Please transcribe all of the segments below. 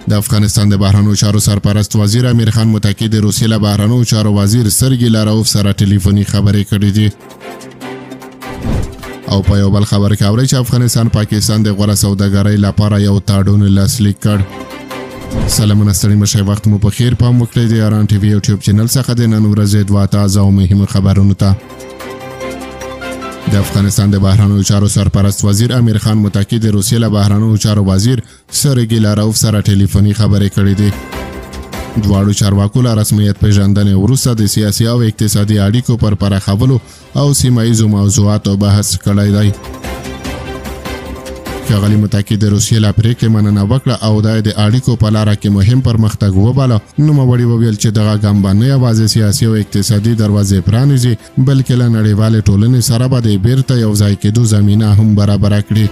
د افغانستان د بهرنیو چارو سرپرست وزیر امیر خان متکی د روسیې له بهرنیو چارو وزیر سرګی لاروف سره ټلیفوني خبرې کړې دي. او په یو بل خبر کې اوري چې افغانستان پاکستان د غوړه سوداګرۍ لپاره یو تړون لاسلیک کړ. سلامونه ستړي مشه، وخت مو په خیر، پام وکړئ د ایران ټي وي یوټیوب چینل څخه د نن ورځې دوه تازه او مهمو خبرونو ته. د افغانستان د بهرنیو چارو سرپرست وزیر امیر خان متکی د روسیې له بهرنیو چارو وزیر سرګی لاروف سره ټلیفوني خبرې کړې دي. دواړو چارواکو له رسمیت پیژندنې وروسته د سیاسي او اقتصادي اړیکو پر پراخولو او سیمه ییزو موضوعاتو بحث کړی دی. ښاغلي متکی د روسیې له پرېکړې مننه وکړه او دا د اړیکو په لاره کې مهم پرمختګ وباله. نوموړي وویل چې دغه ګام به نه یوازې سیاسي او اقتصادي دروازې پرانیزي، بلکې له نړیوالې ټولنې سره به د بیرته یو ځای کېدو زمینه هم برابره کړي.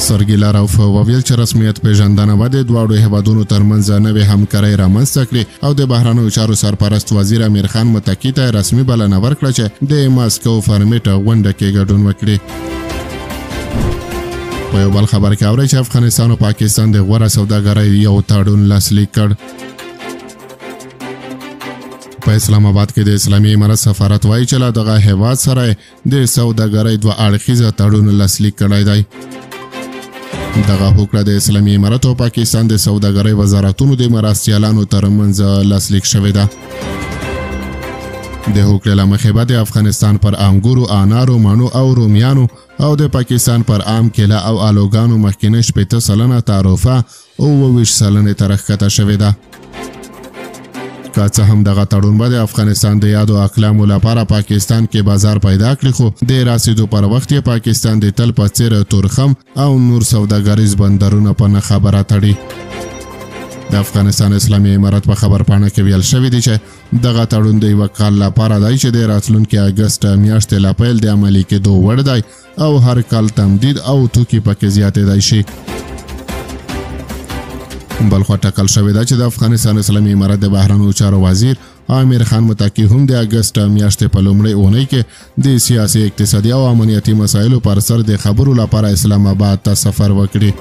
سرګی لاروف وویل چې رسمیت پیژندنه به د دواړو هیوادونو ترمنځ نوې همکارۍ رامنځته کړي او د بهرنیو چارو سرپرست وزیر امیر خان متکی ته رسمي بلنه ورکړه چې د ماسکو فرمیټ غونډه کې ګډون وکړي. په یو بل خبر کې اوري چې افغانستان او پاکستان د غوړه سوداګرۍ یو تړون لاسلیک کړ. په اسلام آباد کې د اسلامي امارت سفارت وایي چې له دغه هیواد سره د سوداګرۍ دوه اړخیزه تړون لاسلیک کړی دی. دغه هوکړه د اسلامي امارت او پاکستان د سوداګرۍ وزارتونو د مرستیالانو ترمنځ لاسلیک شوې ده. د هوکړې له مخې به د افغانستان پر انګورو، انارو، مڼو او رومیانو او د پاکستان پر عام کیله او آلوګانو مخکینی 80% تعرفه او 20% ته راښکته شوې ده. که څه هم دغه تړون به د افغانستان د یادو اقلامو لپاره پاکستان کې بازار پیدا کړي، خو د راسیدو پر وخت یې پاکستان د تل په څیر تورخم او نور سوداګریز بندرونه په نه خبره تړي. د افغانستان اسلامي امارت په خبرپاڼه کې ویل شوی دی چې دغه تړون د یو کال لپاره دی چې د راتلونکي اګست میاشتې له پیل د عملي کېدو وړ دی او هر کال تمدید او توکي پکې زیاتېدای شي. بلخوا ټاکل شوې ده چې د افغانستان اسلامي امارت د بهرنیو چارو وزیر امیر خان متکی هم د اګست میاشتې په لومړۍ اونۍ کې د سیاسي، اقتصادي او امنیتي مسایلو پر سر د خبرو لپاره اسلام آباد ته سفر وکړي.